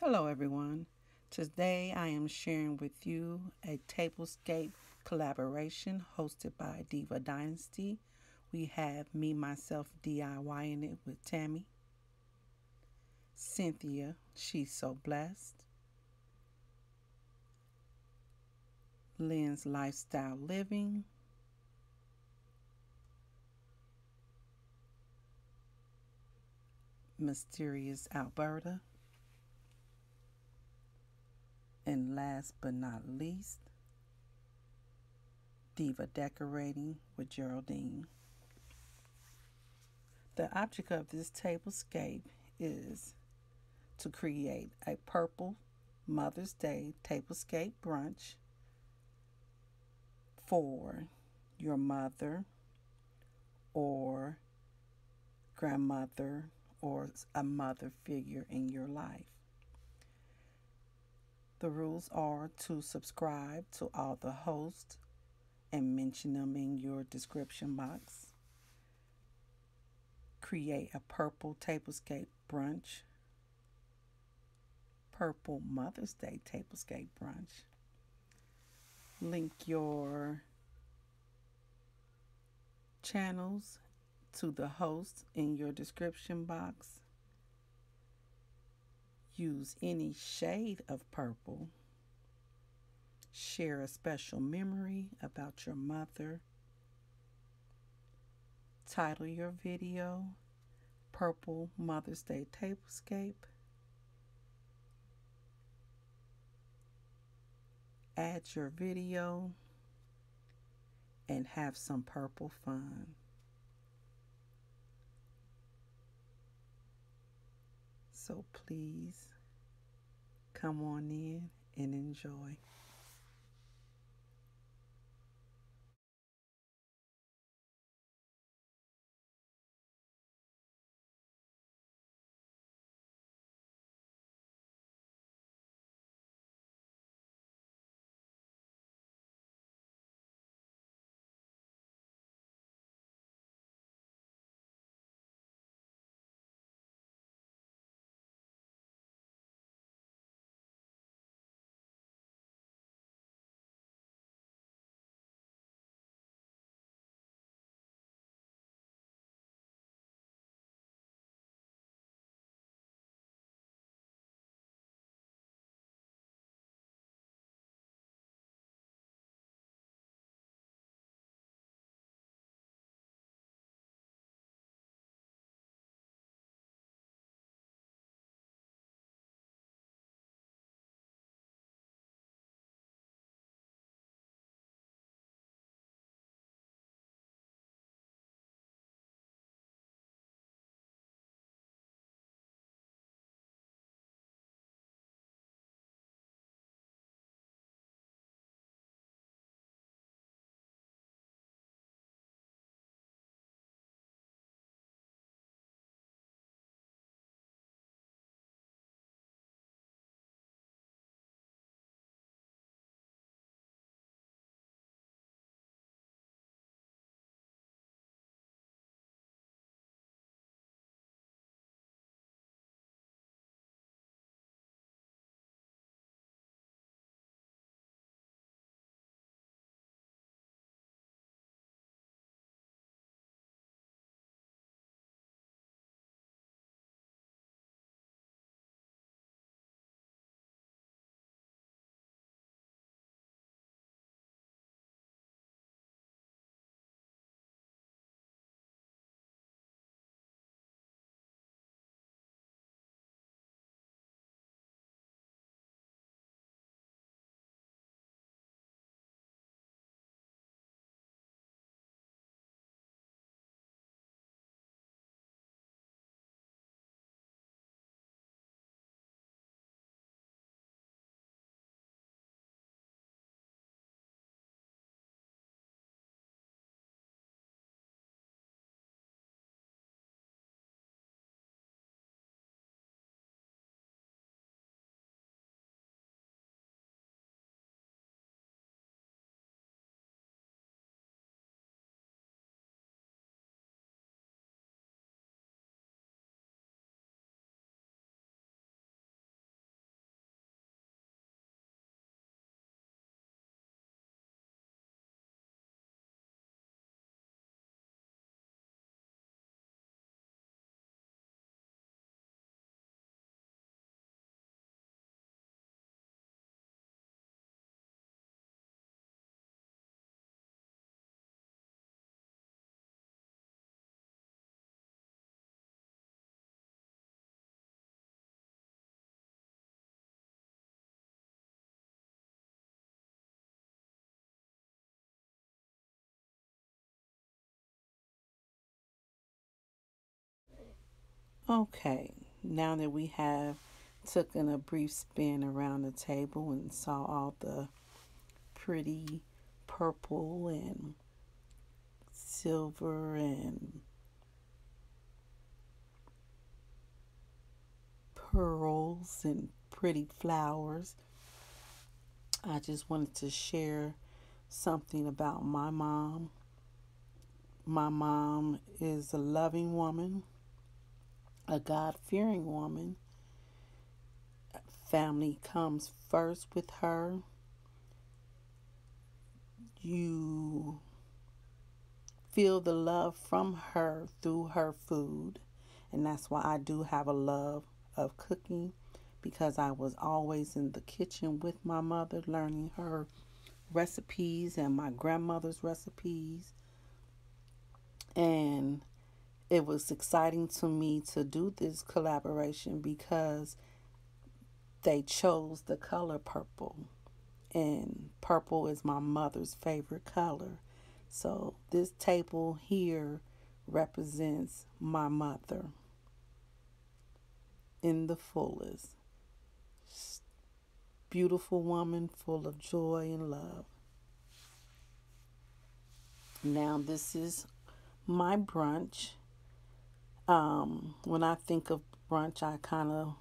Hello, everyone. Today I am sharing with you a Tablescape collaboration hosted by Diva Dynasty. We have me, myself, DIYing it with Tammy, Cynthia Shesobless, Lynn's Lifestyle Living, Mysterious Alberta, and last but not least, Diva Decorating with Geraldine. The object of this tablescape is to create a purple Mother's Day tablescape brunch for your mother or grandmother or a mother figure in your life. The rules are to subscribe to all the hosts and mention them in your description box. Create a purple tablescape brunch, purple Mother's Day tablescape brunch. Link your channels to the host in your description box. Use any shade of purple. Share a special memory about your mother. Title your video Purple Mother's Day Tablescape. Add your video and have some purple fun. So please come on in and enjoy. Okay, now that we have taken a brief spin around the table and saw all the pretty purple and silver and pearls and pretty flowers, I just wanted to share something about my mom. My mom is a loving woman, a God-fearing woman. Family comes first with her. You feel the love from her through her food. And that's why I do have a love of cooking, because I was always in the kitchen with my mother learning her recipes and my grandmother's recipes. And it was exciting to me to do this collaboration because they chose the color purple. And purple is my mother's favorite color. So this table here represents my mother in the fullest. Beautiful woman full of joy and love. Now this is my brunch. When I think of brunch, I kind of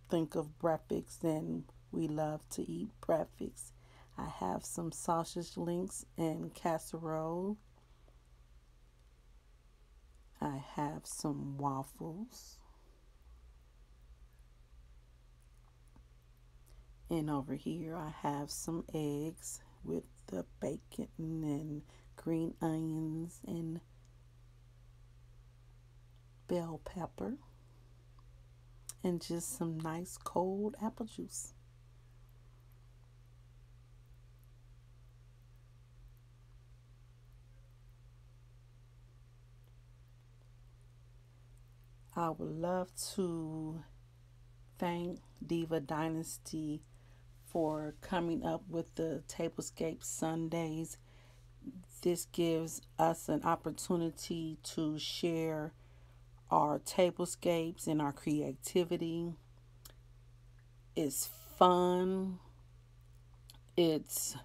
think of breakfast, and we love to eat breakfast. I have some sausage links and casserole. I have some waffles. And over here I have some eggs with the bacon and green onions and bell pepper. And just some nice cold apple juice. I would love to thank Diva Dynasty for coming up with the Tablescape Sundays. This gives us an opportunity to share our tablescapes and our creativity. It's fun. It's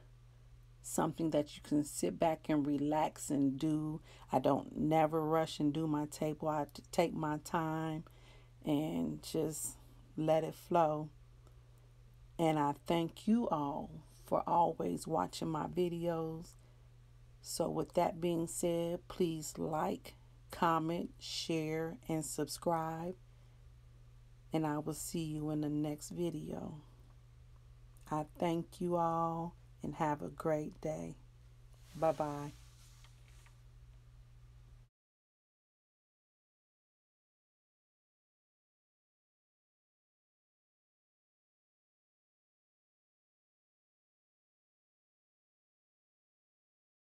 something that you can sit back and relax and do. I don't never rush and do my table. I take my time and just let it flow. And I thank you all for always watching my videos. So with that being said, please like, comment, share, and subscribe. And I will see you in the next video. I thank you all and have a great day. Bye-bye.